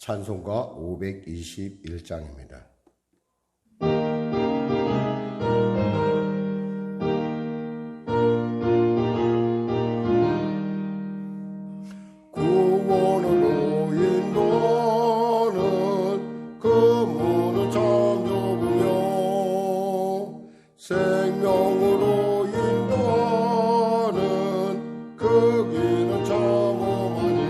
찬송가 521장입니다. 구원으로 인도하는 그 문은 참 좁으며 생명으로 인도하는 그 길은 참 험하니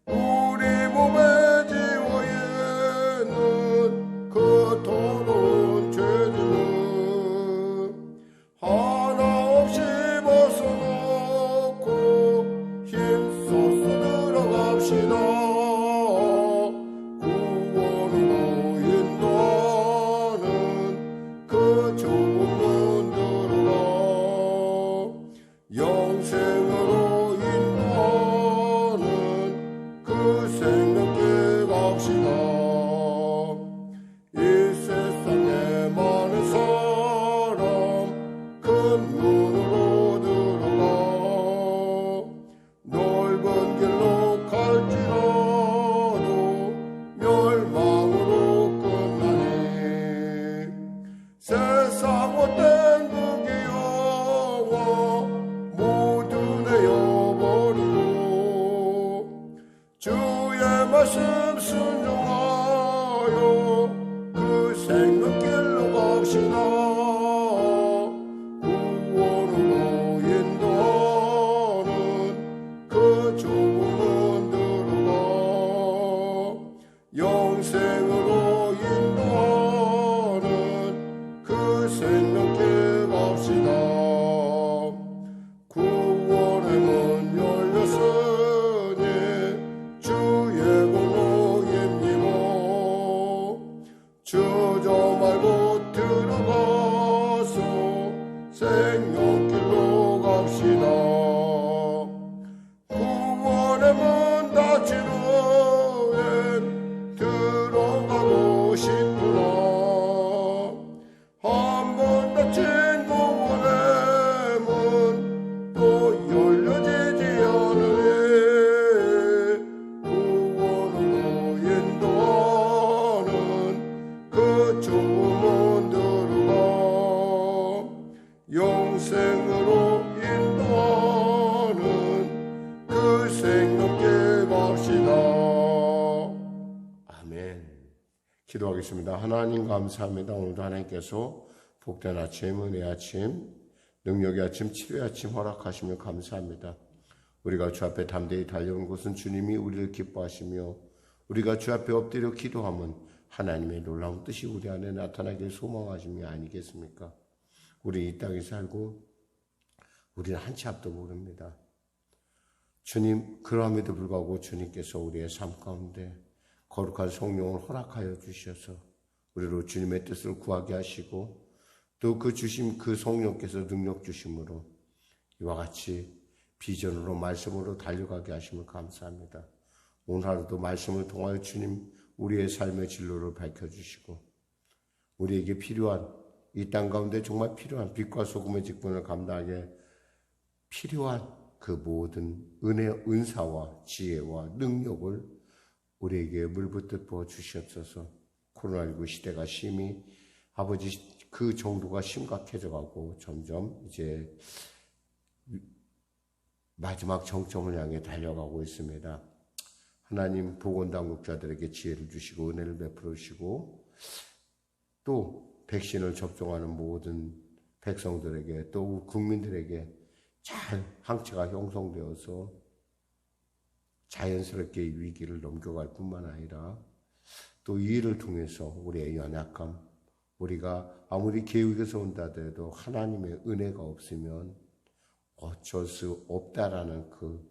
우리 몸에 지워 있는 그 더러운 죄들은 하나 없이 벗어놓고 힘써서 들어갑시다. 구원으로 인도하는 그 좁은 문 들어가 영생으로 인도하는 그 생명길 갑시다. 이 세상에 많은 사람 큰 문으로 들어가 넓은 길로 갈지라도 멸망으로 끝나니 세상 못된 그 기여와 모두 내어버리고 주의 말씀 순종하여 그 생명길로 갑시다. 구원으로 인도하는 그 좁은 문 들어가 영생으로 인도하는 그 생명길 갑시다. 구원의 문 열렸으니 주의 공로입니다. 주저 말고 들어가서 생명길로 갑시다. 구원의 문 닫힌 후엔 들어가고 싶구나. 한 번 닫힌 구원의 문 또 열려지지 않으니 구원으로 인도하는 그 좁은 문 들어가 영생으로 인도하는 그 생명길 갑시다. 아멘. 기도하겠습니다. 하나님 감사합니다. 오늘도 하나님께서 복된 아침, 은혜의 아침, 능력의 아침, 치료의 아침 허락하시며 감사합니다. 우리가 주 앞에 담대히 달려온 것은 주님이 우리를 기뻐하시며 우리가 주 앞에 엎드려 기도하면 하나님의 놀라운 뜻이 우리 안에 나타나길 소망하심이 아니겠습니까? 우리 이 땅에 살고 우리는 한 치 앞도 모릅니다. 주님, 그럼에도 불구하고 주님께서 우리의 삶 가운데 거룩한 성령을 허락하여 주셔서 우리로 주님의 뜻을 구하게 하시고 또 그 주심 그 성령께서 능력 주심으로 이와 같이 비전으로 말씀으로 달려가게 하심을 감사합니다. 오늘 하루도 말씀을 통하여 주님 우리의 삶의 진로를 밝혀주시고 우리에게 필요한 이 땅 가운데 정말 필요한 빛과 소금의 직분을 감당하게 필요한 그 모든 은혜, 은사와 지혜와 능력을 우리에게 물붓듯 부어 주시옵소서. 코로나19 시대가 심히 아버지 그 정도가 심각해져 가고 점점 이제 마지막 정점을 향해 달려가고 있습니다. 하나님 보건당국자들에게 지혜를 주시고 은혜를 베풀어 주시고 또 백신을 접종하는 모든 백성들에게 또 국민들에게 잘 항체가 형성되어서 자연스럽게 이 위기를 넘겨갈 뿐만 아니라 또 이 일을 통해서 우리의 연약함, 우리가 아무리 계획에서 온다 하더라도 하나님의 은혜가 없으면 어쩔 수 없다라는 그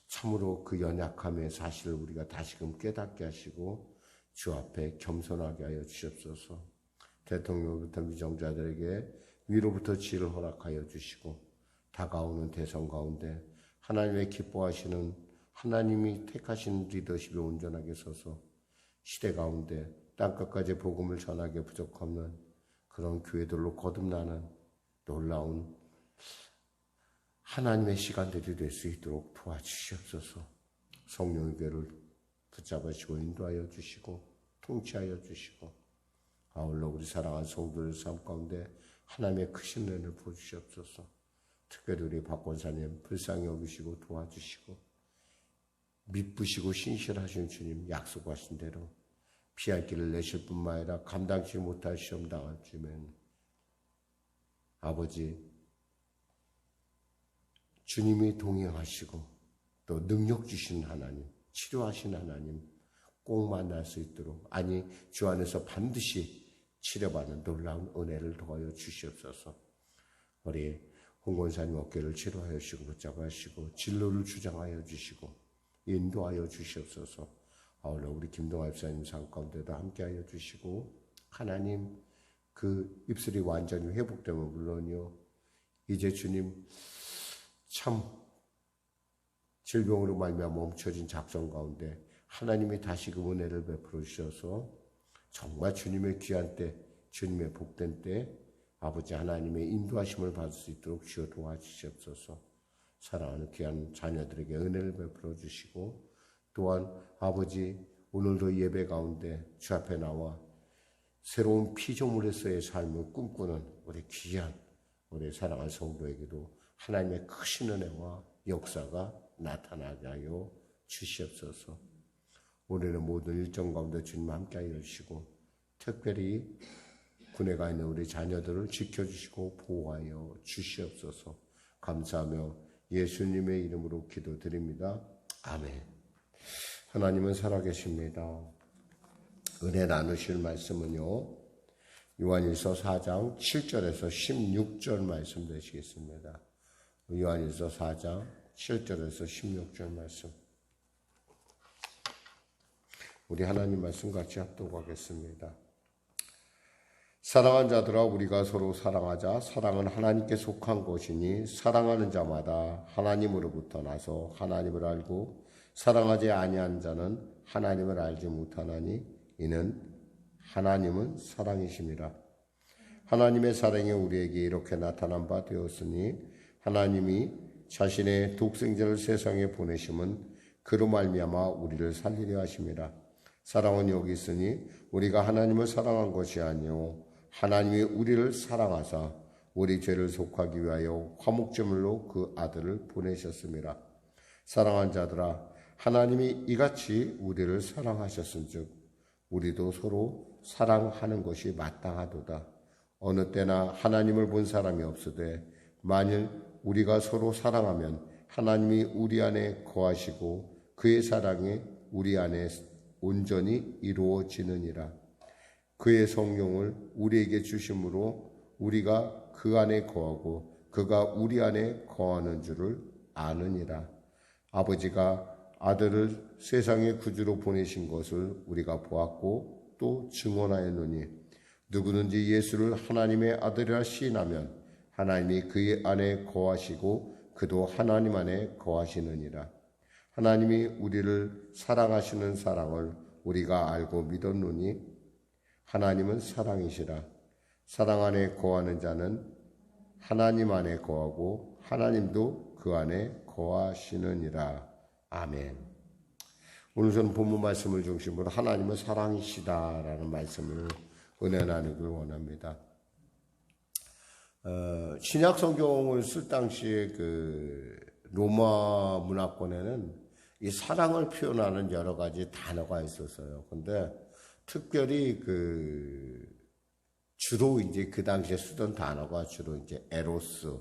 참으로 그 연약함의 사실을 우리가 다시금 깨닫게 하시고 주 앞에 겸손하게 하여 주시옵소서. 대통령부터 위정자들에게 위로부터 지혜를 허락하여 주시고 다가오는 대선 가운데 하나님의 기뻐하시는 하나님이 택하신 리더십에 온전하게 서서 시대 가운데 땅끝까지 복음을 전하게 부족없는 그런 교회들로 거듭나는 놀라운 하나님의 시간들이 될 수 있도록 도와주시옵소서. 성령의 교회를 붙잡으시고 인도하여 주시고 통치하여 주시고 아울러 우리 사랑하는 성도들 삶 가운데 하나님의 크신 은혜를 부어주시옵소서. 특별히 우리 박 권사님 불쌍히 여기시고 도와주시고 미쁘시고 신실하신 주님 약속하신 대로 피할 길을 내실 뿐만 아니라 감당치 못할 시험 당할 주면 아버지 주님이 동행하시고 또 능력 주신 하나님, 치료하신 하나님 꼭 만날 수 있도록 아니 주 안에서 반드시 치료받는 놀라운 은혜를 더하여 주시옵소서. 우리 홍 권사님 어깨를 치료하여 주시고 붙잡아 주시고 진로를 주장하여 주시고 인도하여 주시옵소서. 아울러 우리 김동아 집사님 삶 가운데도 함께하여 주시고 하나님 그 입술이 완전히 회복되면 물론이요 이제 주님 참 질병으로 말미암아 멈춰진 작성 가운데 하나님이 다시금 은혜를 베풀어 주셔서 정말 주님의 귀한 때 주님의 복된 때 아버지 하나님의 인도하심을 받을 수 있도록 주여 도와주시옵소서. 사랑하는 귀한 자녀들에게 은혜를 베풀어 주시고 또한 아버지 오늘도 예배 가운데 주 앞에 나와 새로운 피조물에서의 삶을 꿈꾸는 우리 귀한 우리 사랑하는 성도에게도 하나님의 크신 은혜와 역사가 나타나게 하여 주시옵소서. 올해는 모든 일정 가운데 주님 함께하여 주시고 특별히 군에 가 있는 우리 자녀들을 지켜주시고 보호하여 주시옵소서. 감사하며 예수님의 이름으로 기도드립니다. 아멘. 하나님은 살아계십니다. 은혜 나누실 말씀은요 요한일서 4장 7절에서 16절 말씀 되시겠습니다. 요한일서 4장 7절에서 16절 말씀 우리 하나님 말씀 같이 합독하겠습니다. 사랑하는 자들아 우리가 서로 사랑하자. 사랑은 하나님께 속한 것이니 사랑하는 자마다 하나님으로부터 나서 하나님을 알고 사랑하지 아니한 자는 하나님을 알지 못하나니 이는 하나님은 사랑이심이라. 하나님의 사랑이 우리에게 이렇게 나타난 바 되었으니 하나님이 자신의 독생자를 세상에 보내심은 그로 말미암아 우리를 살리려 하심이라. 사랑은 여기 있으니 우리가 하나님을 사랑한 것이 아니요 하나님이 우리를 사랑하사 우리 죄를 속하기 위하여 화목제물로 그 아들을 보내셨음이라. 사랑한 자들아 하나님이 이같이 우리를 사랑하셨은즉 우리도 서로 사랑하는 것이 마땅하도다. 어느 때나 하나님을 본 사람이 없으되 만일 우리가 서로 사랑하면 하나님이 우리 안에 거하시고 그의 사랑이 우리 안에 온전히 이루어지느니라. 그의 성령을 우리에게 주심으로 우리가 그 안에 거하고 그가 우리 안에 거하는 줄을 아느니라. 아버지가 아들을 세상의 구주로 보내신 것을 우리가 보았고 또 증언하였노니 누구든지 예수를 하나님의 아들이라 시인하면 하나님이 그의 안에 거하시고 그도 하나님 안에 거하시느니라. 하나님이 우리를 사랑하시는 사랑을 우리가 알고 믿었노니 하나님은 사랑이시라. 사랑 안에 거하는 자는 하나님 안에 거하고 하나님도 그 안에 거하시느니라. 아멘. 오늘 저는 본문 말씀을 중심으로 하나님은 사랑이시다라는 말씀을 은혜 나누길 원합니다. 신약 성경을 쓸 당시에 그 로마 문화권에는 이 사랑을 표현하는 여러 가지 단어가 있었어요. 근데 특별히 주로 이제 그 당시에 쓰던 단어가 주로 이제 에로스,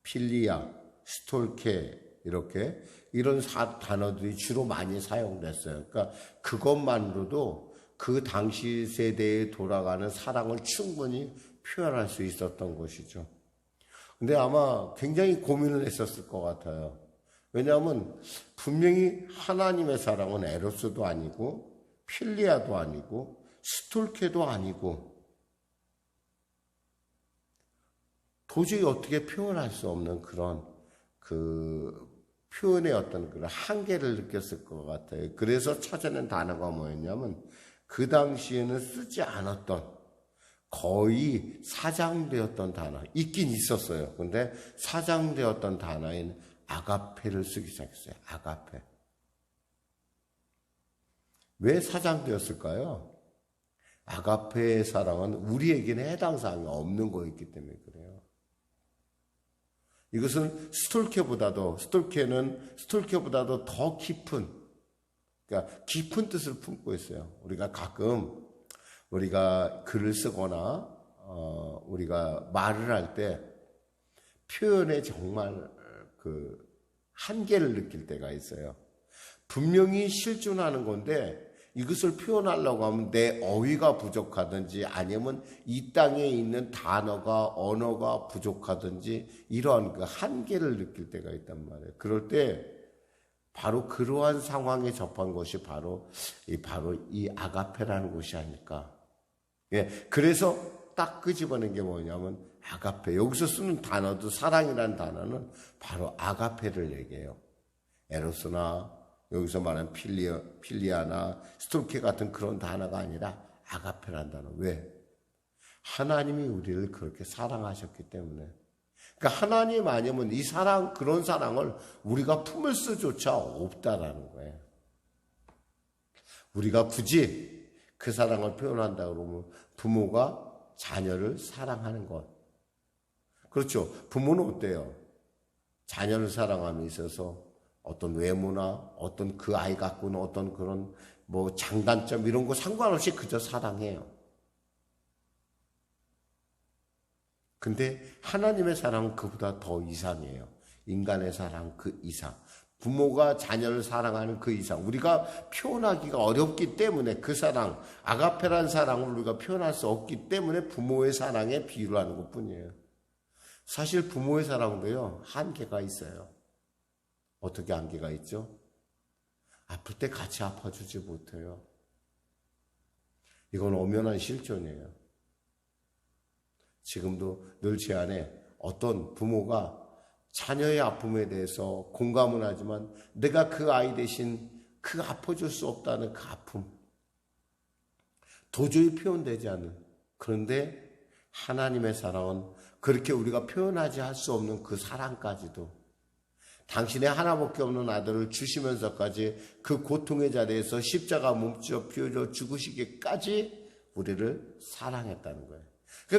필리아, 스톨케 이렇게 이런 단어들이 주로 많이 사용됐어요. 그러니까 그것만으로도 그 당시 세대에 돌아가는 사랑을 충분히 표현할 수 있었던 것이죠. 근데 아마 굉장히 고민을 했었을 것 같아요. 왜냐하면 분명히 하나님의 사랑은 에로스도 아니고 필리아도 아니고 스톨케도 아니고 도저히 어떻게 표현할 수 없는 그런 표현의 어떤 그런 한계를 느꼈을 것 같아요. 그래서 찾아낸 단어가 뭐였냐면 그 당시에는 쓰지 않았던 거의 사장되었던 단어, 있긴 있었어요. 근데 사장되었던 단어인 아가페를 쓰기 시작했어요. 아가페. 왜 사장되었을까요? 아가페의 사랑은 우리에게는 해당 사항이 없는 거였기 때문에 그래요. 이것은 스톨케보다도 더 깊은, 그러니까 깊은 뜻을 품고 있어요. 우리가 가끔 우리가 글을 쓰거나 우리가 말을 할 때 표현에 정말 그 한계를 느낄 때가 있어요. 분명히 실존하는 건데 이것을 표현하려고 하면 내 어휘가 부족하든지 아니면 이 땅에 있는 단어가 언어가 부족하든지 이러한 그 한계를 느낄 때가 있단 말이에요. 그럴 때 바로 그러한 상황에 접한 것이 바로 이 아가페라는 것이 아닐까. 예, 그래서 딱 끄집어낸 게 뭐냐면 아가페. 여기서 쓰는 단어도 사랑이라는 단어는 바로 아가페를 얘기해요. 에로스나 여기서 말하는 필리아나 스톨케 같은 그런 단어가 아니라 아가페라는 단어. 왜? 하나님이 우리를 그렇게 사랑하셨기 때문에. 그러니까 하나님 아니면 이 사랑, 그런 사랑을 우리가 품을 수조차 없다라는 거예요. 우리가 굳이 그 사랑을 표현한다 그러면 부모가 자녀를 사랑하는 것. 그렇죠. 부모는 어때요? 자녀를 사랑함에 있어서 어떤 외모나 어떤 그 아이 갖고 있는 어떤 그런 뭐 장단점 이런 거 상관없이 그저 사랑해요. 근데 하나님의 사랑은 그보다 더 이상이에요. 인간의 사랑 그 이상. 부모가 자녀를 사랑하는 그 이상. 우리가 표현하기가 어렵기 때문에 그 사랑, 아가페라는 사랑을 우리가 표현할 수 없기 때문에 부모의 사랑에 비유를 하는 것뿐이에요. 사실 부모의 사랑도요, 한계가 있어요. 어떻게 한계가 있죠? 아플 때 같이 아파주지 못해요. 이건 엄연한 실존이에요. 지금도 늘 제 안에 어떤 부모가 자녀의 아픔에 대해서 공감은 하지만 내가 그 아이 대신 그 아파줄 수 없다는 그 아픔. 도저히 표현되지 않는. 그런데 하나님의 사랑은 그렇게 우리가 표현하지 할 수 없는 그 사랑까지도 당신의 하나밖에 없는 아들을 주시면서까지 그 고통의 자리에서 십자가 몸져 피워져 죽으시기까지 우리를 사랑했다는 거예요.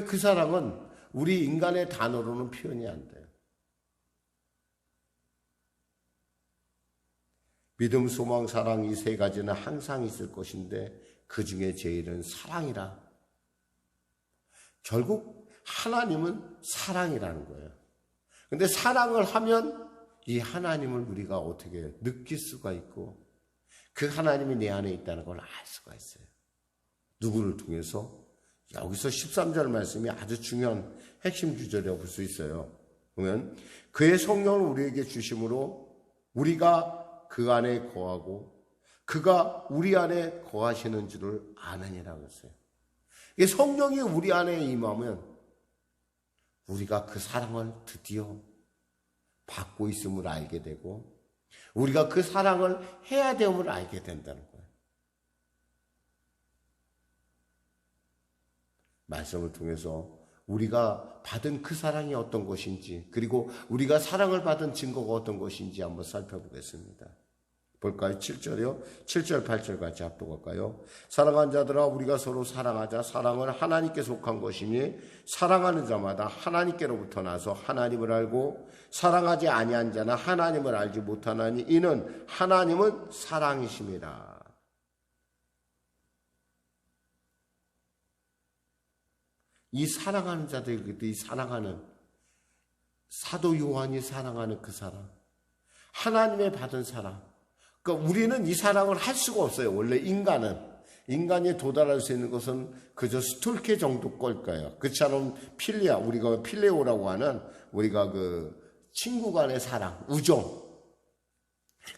그 사랑은 우리 인간의 단어로는 표현이 안 돼요. 믿음, 소망, 사랑 이 세 가지는 항상 있을 것인데 그 중에 제일은 사랑이라. 결국 하나님은 사랑이라는 거예요. 근데 사랑을 하면 이 하나님을 우리가 어떻게 느낄 수가 있고 그 하나님이 내 안에 있다는 걸 알 수가 있어요. 누구를 통해서? 여기서 13절 말씀이 아주 중요한 핵심 구절이라고 볼 수 있어요. 보면 그의 성령을 우리에게 주심으로 우리가 그 안에 거하고 그가 우리 안에 거하시는 줄을 아느니라고 했어요. 이 성령이 우리 안에 임하면 우리가 그 사랑을 드디어 받고 있음을 알게 되고 우리가 그 사랑을 해야 됨을 알게 된다는 거예요. 말씀을 통해서 우리가 받은 그 사랑이 어떤 것인지 그리고 우리가 사랑을 받은 증거가 어떤 것인지 한번 살펴보겠습니다. 볼까요? 7절이요. 7절 8절 같이 합독할까요? 사랑하는 자들아 우리가 서로 사랑하자. 사랑은 하나님께 속한 것이니 사랑하는 자마다 하나님께로부터 나서 하나님을 알고 사랑하지 아니한 자는 하나님을 알지 못하나니 이는 하나님은 사랑이십니다. 이 사랑하는 자들, 이 사랑하는 사도 요한이 사랑하는 그 사랑, 하나님의 받은 사랑. 그러니까 우리는 이 사랑을 할 수가 없어요. 원래 인간이 도달할 수 있는 것은 그저 스톨케 정도 걸까요? 그처럼 필리아, 우리가 필레오라고 하는 우리가 그 친구 간의 사랑, 우정.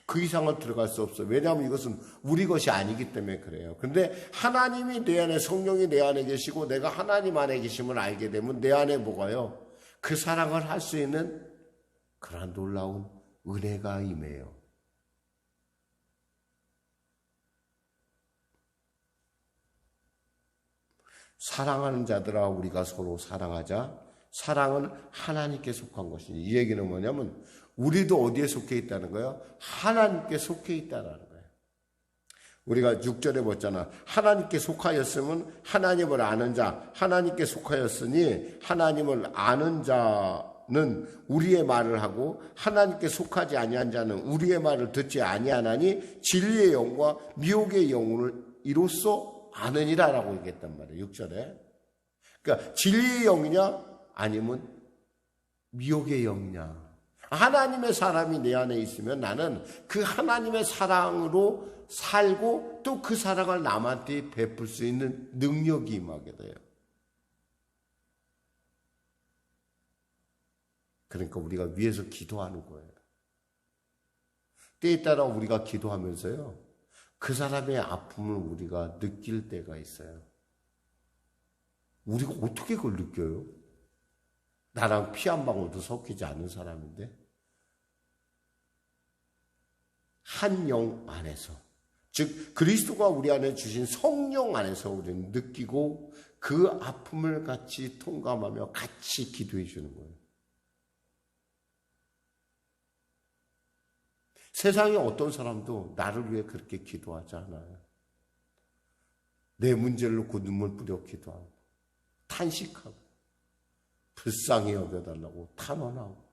그 이상은 들어갈 수 없어요. 왜냐하면 이것은 우리 것이 아니기 때문에 그래요. 그런데 하나님이 내 안에, 성령이 내 안에 계시고 내가 하나님 안에 계심을 알게 되면 내 안에 뭐가요? 그 사랑을 할 수 있는 그런 놀라운 은혜가 임해요. 사랑하는 자들아 우리가 서로 사랑하자. 사랑은 하나님께 속한 것이니 이 얘기는 뭐냐면 우리도 어디에 속해 있다는 거예요? 하나님께 속해 있다는 거예요. 우리가 6절에 봤잖아. 하나님께 속하였으면 하나님을 아는 자, 하나님께 속하였으니 하나님을 아는 자는 우리의 말을 하고 하나님께 속하지 아니한 자는 우리의 말을 듣지 아니하나니 진리의 영과 미혹의 영을 이로써 아느니라라고 얘기했단 말이에요. 6절에. 그러니까 진리의 영이냐 아니면 미혹의 영이냐. 하나님의 사람이 내 안에 있으면 나는 그 하나님의 사랑으로 살고 또 그 사랑을 남한테 베풀 수 있는 능력이 임하게 돼요. 그러니까 우리가 위에서 기도하는 거예요. 때에 따라 우리가 기도하면서요, 그 사람의 아픔을 우리가 느낄 때가 있어요. 우리가 어떻게 그걸 느껴요? 나랑 피 한 방울도 섞이지 않는 사람인데 한 영 안에서, 즉 그리스도가 우리 안에 주신 성령 안에서 우리는 느끼고 그 아픔을 같이 통감하며 같이 기도해 주는 거예요. 세상에 어떤 사람도 나를 위해 그렇게 기도하지 않아요. 내 문제를 놓고 눈물 뿌려 기도하고 탄식하고 불쌍히 여겨달라고 탄원하고.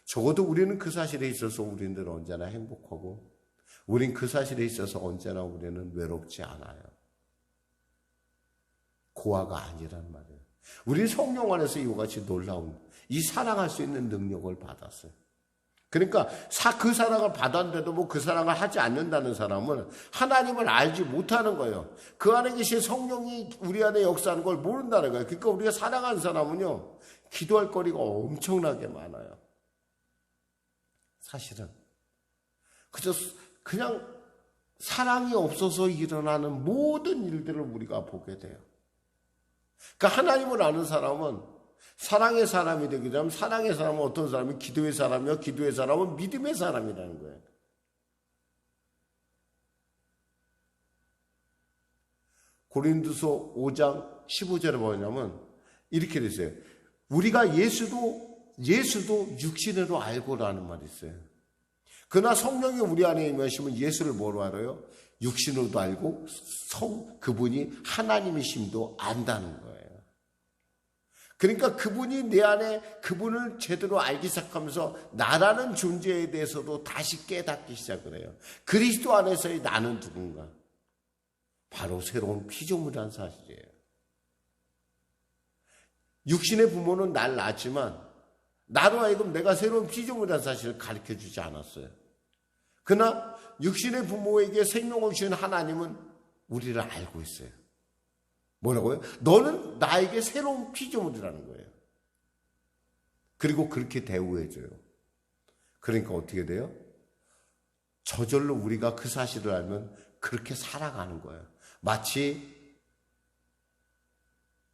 적어도 우리는 그 사실에 있어서 우리는 언제나 행복하고 우린 그 사실에 있어서 언제나 우리는 외롭지 않아요. 고아가 아니란 말이에요. 우리 성령 안에서 이와 같이 놀라운 이 사랑할 수 있는 능력을 받았어요. 그러니까 그 사랑을 받았는데도 뭐 그 사랑을 하지 않는다는 사람은 하나님을 알지 못하는 거예요. 그 안에 계신 성령이 우리 안에 역사하는 걸 모른다는 거예요. 그러니까 우리가 사랑하는 사람은요, 기도할 거리가 엄청나게 많아요. 사실은 그냥 사랑이 없어서 일어나는 모든 일들을 우리가 보게 돼요. 그러니까 하나님을 아는 사람은 사랑의 사람이 되기 전에, 사랑의 사람은 어떤 사람이 기도의 사람이요, 기도의 사람은 믿음의 사람이라는 거예요. 고린도서 5장 15절에 뭐냐면 이렇게 돼 있어요. 우리가 예수도 육신으로 알고라는 말이 있어요. 그러나 성령이 우리 안에 임하시면 예수를 뭐로 알아요? 육신으로도 알고 그분이 하나님이심도 안다는 거예요. 그러니까 그분이 내 안에 그분을 제대로 알기 시작하면서 나라는 존재에 대해서도 다시 깨닫기 시작을 해요. 그리스도 안에서의 나는 누군가? 바로 새로운 피조물이라는 사실이에요. 육신의 부모는 날 낳았지만 나로 하여금 내가 새로운 피조물이라는 사실을 가르쳐주지 않았어요. 그러나 육신의 부모에게 생명을 주신 하나님은 우리를 알고 있어요. 뭐라고요? 너는 나에게 새로운 피조물이라는 거예요. 그리고 그렇게 대우해줘요. 그러니까 어떻게 돼요? 저절로 우리가 그 사실을 알면 그렇게 살아가는 거예요. 마치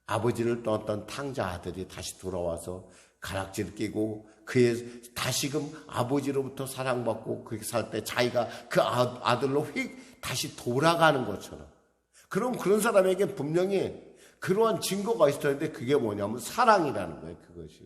아버지를 떠났던 탕자 아들이 다시 돌아와서 가락지를 끼고 그의 다시금 아버지로부터 사랑받고 그렇게 살 때 자기가 그 아들로 다시 돌아가는 것처럼. 그럼 그런 사람에게 분명히 그러한 증거가 있을 텐데 그게 뭐냐면 사랑이라는 거예요. 그것이.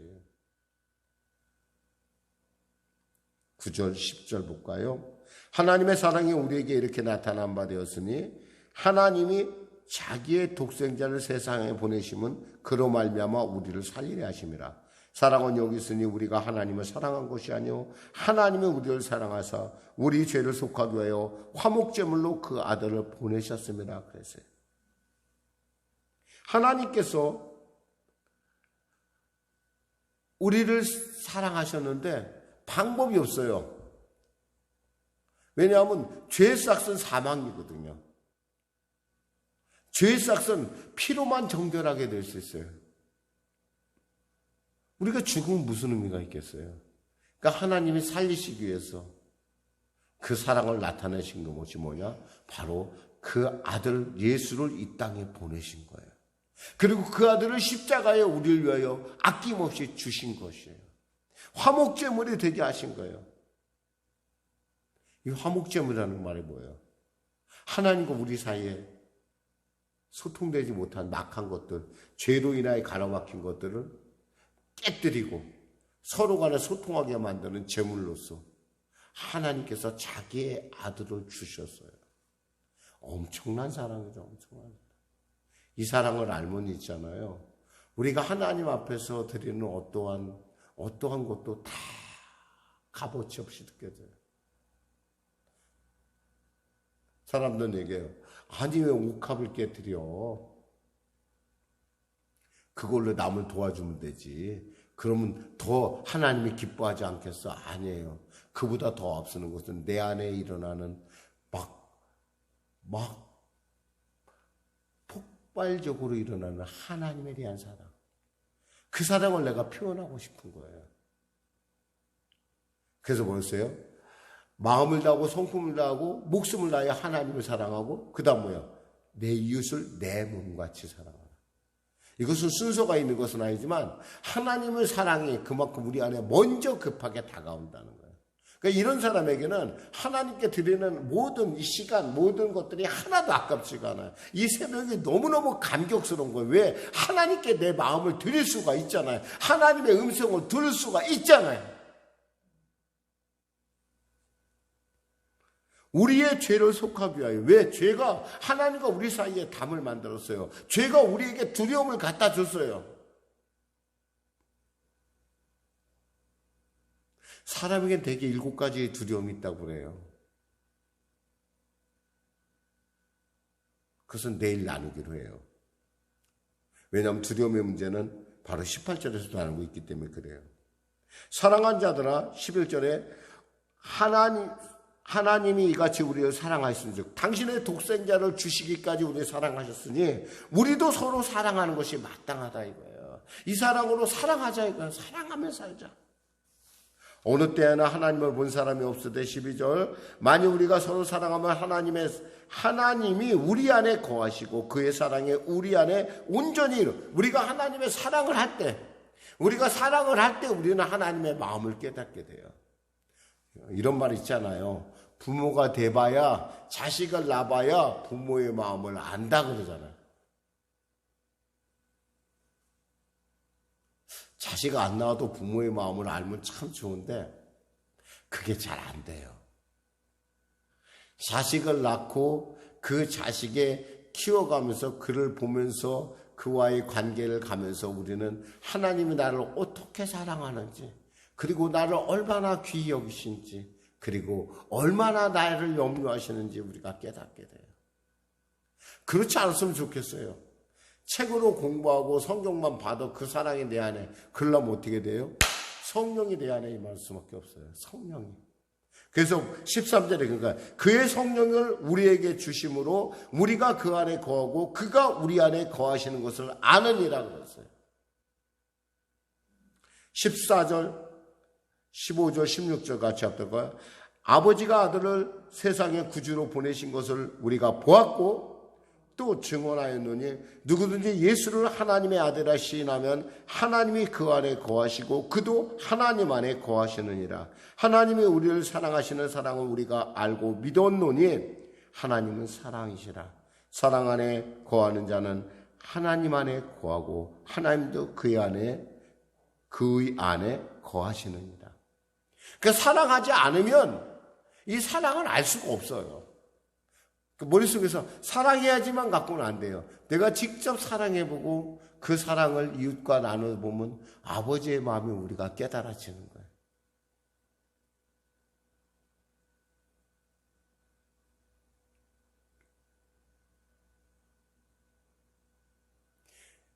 9절 10절 볼까요? 하나님의 사랑이 우리에게 이렇게 나타난 바 되었으니 하나님이 자기의 독생자를 세상에 보내심은 그로 말미암아 우리를 살리려 하심이라. 사랑은 여기 있으니 우리가 하나님을 사랑한 것이 아니요 하나님이 우리를 사랑하사 우리 죄를 속하게 하여 화목제물로 그 아들을 보내셨습니다. 그랬어요. 하나님께서 우리를 사랑하셨는데 방법이 없어요. 왜냐하면 죄의 삭은 사망이거든요. 죄의 삭은 피로만 정결하게 될 수 있어요. 우리가 죽으면 무슨 의미가 있겠어요? 그러니까 하나님이 살리시기 위해서 그 사랑을 나타내신 것이 뭐냐? 바로 그 아들 예수를 이 땅에 보내신 거예요. 그리고 그 아들을 십자가에 우리를 위하여 아낌없이 주신 것이에요. 화목제물이 되게 하신 거예요. 이 화목제물이라는 말이 뭐예요? 하나님과 우리 사이에 소통되지 못한 막한 것들, 죄로 인하여 가로막힌 것들을 깨뜨리고 서로 간에 소통하게 만드는 제물로서 하나님께서 자기의 아들을 주셨어요. 엄청난 사랑이죠. 엄청난. 이 사랑을 알면 있잖아요. 우리가 하나님 앞에서 드리는 어떠한 것도 다 값어치 없이 느껴져요. 사람들은 얘기해요. 아니 왜 옥합을 깨뜨려? 그걸로 남을 도와주면 되지. 그러면 더 하나님이 기뻐하지 않겠어? 아니에요. 그보다 더 앞서는 것은 내 안에 일어나는 막 폭발적으로 일어나는 하나님에 대한 사랑. 그 사랑을 내가 표현하고 싶은 거예요. 그래서 뭐였어요? 마음을 다하고 성품을 다하고 목숨을 다해 하나님을 사랑하고 그 다음 뭐야? 내 이웃을 내 몸같이 사랑하라. 이것은 순서가 있는 것은 아니지만 하나님의 사랑이 그만큼 우리 안에 먼저 급하게 다가온다는 거예요. 그러니까 이런 사람에게는 하나님께 드리는 모든 이 시간, 모든 것들이 하나도 아깝지가 않아요. 이 새벽이 너무너무 감격스러운 거예요. 왜? 하나님께 내 마음을 드릴 수가 있잖아요. 하나님의 음성을 들을 수가 있잖아요. 우리의 죄를 속하기 위하여. 왜? 죄가 하나님과 우리 사이에 담을 만들었어요. 죄가 우리에게 두려움을 갖다 줬어요. 사람에겐 대개 7가지의 두려움이 있다고 그래요. 그것은 내일 나누기로 해요. 왜냐하면 두려움의 문제는 바로 18절에서도 나누고 있기 때문에 그래요. 사랑한 자들아 11절에 하나님이 이같이 우리를 사랑하셨은즉 당신의 독생자를 주시기까지 우리를 사랑하셨으니 우리도 서로 사랑하는 것이 마땅하다 이거예요. 이 사랑으로 사랑하자 이거예요. 사랑하며 살자. 어느 때에나 하나님을 본 사람이 없으되 12절 만일 우리가 서로 사랑하면 하나님이 우리 안에 거하시고 그의 사랑에 우리 안에 온전히 우리가 하나님의 사랑을 할 때 우리는 하나님의 마음을 깨닫게 돼요. 이런 말 있잖아요. 부모가 돼봐야 자식을 낳아봐야 부모의 마음을 안다 그러잖아요. 자식 안 낳아도 부모의 마음을 알면 참 좋은데 그게 잘 안 돼요. 자식을 낳고 그 자식에 키워가면서 그를 보면서 그와의 관계를 가면서 우리는 하나님이 나를 어떻게 사랑하는지 그리고 나를 얼마나 귀히 여기신지 그리고 얼마나 나를 염려하시는지 우리가 깨닫게 돼요. 그렇지 않았으면 좋겠어요. 책으로 공부하고 성경만 봐도 그 사랑이 내 안에 그러려면 어떻게 돼요? 성령이 내 안에 임할 수밖에 없어요. 성령이. 그래서 13절에 그러니까 그의 성령을 우리에게 주심으로 우리가 그 안에 거하고 그가 우리 안에 거하시는 것을 아느니라 그랬어요. 14절 15절 16절 같이 합독할까요? 아버지가 아들을 세상의 구주로 보내신 것을 우리가 보았고 또 증언하였노니 누구든지 예수를 하나님의 아들이라 시인하면 하나님이 그 안에 거하시고 그도 하나님 안에 거하시느니라. 하나님이 우리를 사랑하시는 사랑을 우리가 알고 믿었노니 하나님은 사랑이시라. 사랑 안에 거하는 자는 하나님 안에 거하고 하나님도 그의 안에 거하시느니라. 그러니까 사랑하지 않으면 이 사랑을 알 수가 없어요. 머릿속에서 사랑해야지만 갖고는 안 돼요. 내가 직접 사랑해보고 그 사랑을 이웃과 나눠보면 아버지의 마음이 우리가 깨달아지는 거예요.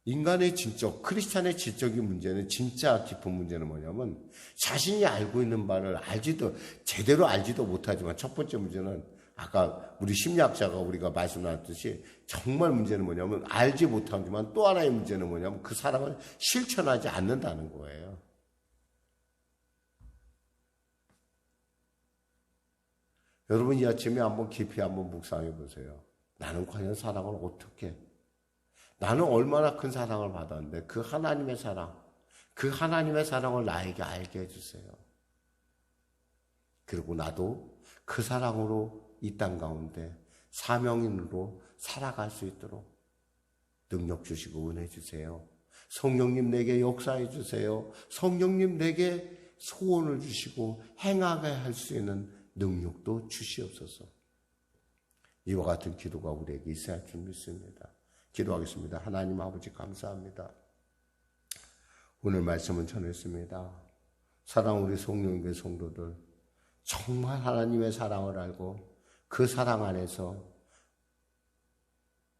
인간의 진적, 크리스찬의 지적인 문제는 진짜 깊은 문제는 뭐냐면 자신이 알고 있는 바를 제대로 알지도 못하지만 첫 번째 문제는 아까 우리 심리학자가 우리가 말씀 나눴듯이 정말 문제는 뭐냐면 알지 못하지만 또 하나의 문제는 뭐냐면 그 사람을 실천하지 않는다는 거예요. 여러분 이 아침에 한번 깊이 한번 묵상해 보세요. 나는 과연 사랑을 어떻게 나는 얼마나 큰 사랑을 받았는데 그 하나님의 사랑을 나에게 알게 해주세요. 그리고 나도 그 사랑으로 이 땅 가운데 사명인으로 살아갈 수 있도록 능력 주시고 은혜 주세요. 성령님 내게 역사해 주세요. 성령님 내게 소원을 주시고 행하게 할 수 있는 능력도 주시옵소서. 이와 같은 기도가 우리에게 있어야 할 줄 믿습니다. 기도하겠습니다. 하나님 아버지 감사합니다. 오늘 말씀은 전했습니다. 사랑 우리 송영교회 성도들, 정말 하나님의 사랑을 알고 그 사랑 안에서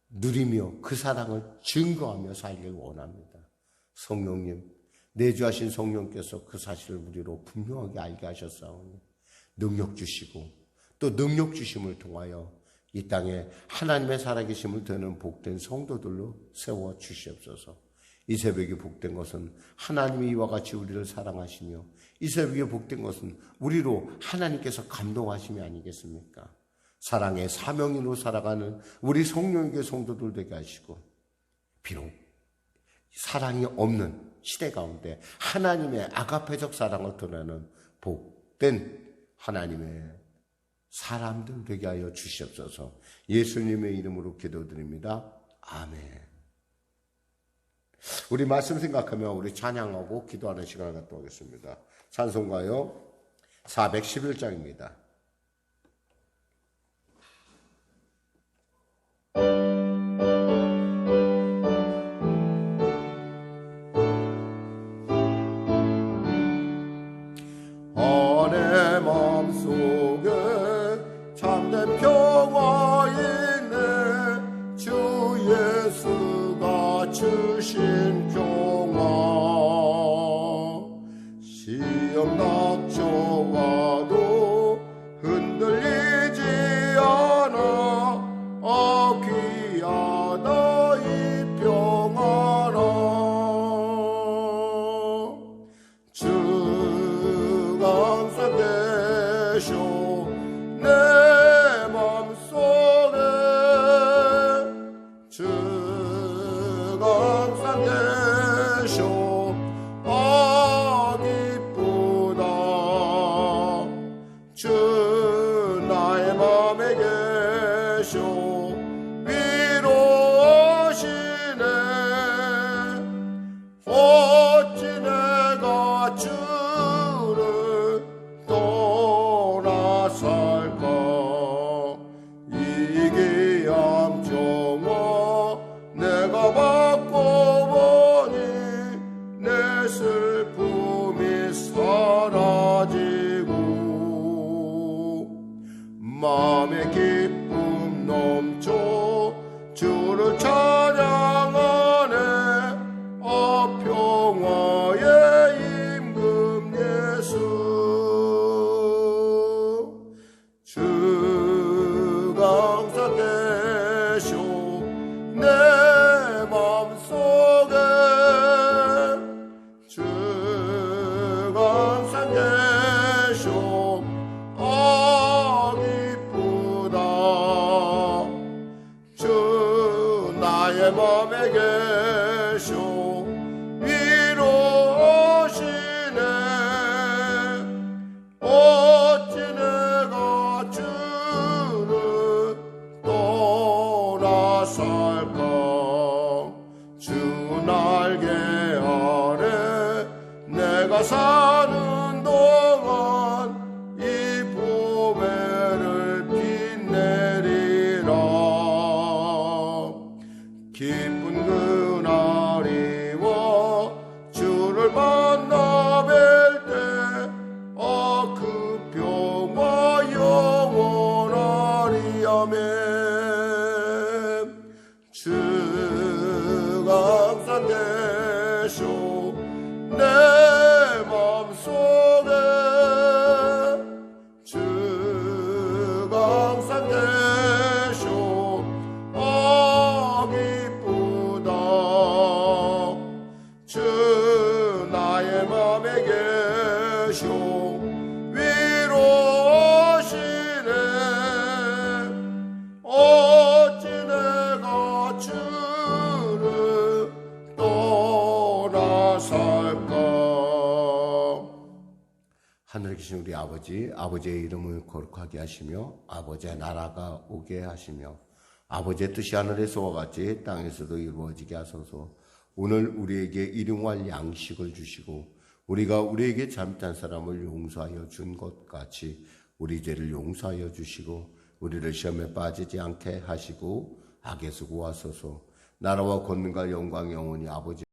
누리며 그 사랑을 증거하며 살길 원합니다. 성령님, 내주하신 성령께서 그 사실을 우리로 분명하게 알게 하셨사오니 능력 주시고 또 능력 주심을 통하여 이 땅에 하나님의 살아계심을 드는 복된 성도들로 세워 주시옵소서. 이 새벽에 복된 것은 하나님이 이와 같이 우리를 사랑하시며 이 새벽에 복된 것은 우리로 하나님께서 감동하심이 아니겠습니까? 사랑의 사명인으로 살아가는 우리 성령교회 성도들 되게 하시고, 비록 사랑이 없는 시대 가운데 하나님의 아가페적 사랑을 드러내는 복된 하나님의 사람들 되게 하여 주시옵소서. 예수님의 이름으로 기도드립니다. 아멘. 우리 말씀 생각하며 우리 찬양하고 기도하는 시간을 갖도록 하겠습니다. 찬송가요 411장입니다. 내 마음속에 참된 평화 있네. 주 예수가 주신 평화. 시험 닥쳐와도 흔들리지 않아. 귀하다 이 평화라. 주가 항상 계셔 내 맘속에. 주가 항상 계셔 기쁘다. 주 나의 맘에 계셔 위로하시네. 어찌 내가 주를 떠나살까. 이기암 정화 내가 받고 보니 내 슬픔이 사라지고 마음의 기쁨 넘쳐 주를 찬양하네. 평화의 임금 예수. 주가 항상 계셔 내 맘속에. 주가 항상 계셔 기쁘다. 주 나의 맘에 계셔 위로하시네. 어찌 내가 주를 떠나살까. 주 날개 아래 내가 사는 동안 이 보배를 빛내리라. 기쁜 그날이 와 주를 만나 뵐 때 그 평화 영원하리. 아멘. 주가 항상 계셔 내 맘속에. 주가 항상 계셔 기쁘다. 주 나의 맘에 계셔 위로하시네. 어찌 내가 주를 떠나살까. 하늘에 계신 우리 아버지의 이름을 거룩하게 하시며 아버지의 나라가 오게 하시며 아버지의 뜻이 하늘에서와 같이 땅에서도 이루어지게 하소서. 오늘 우리에게 일용할 양식을 주시고 우리가 우리에게 잘못한 사람을 용서하여 준 것 같이 우리 죄를 용서하여 주시고 우리를 시험에 빠지지 않게 하시고 악에서 구하소서. 나라와 권능과 영광 영원히 아버지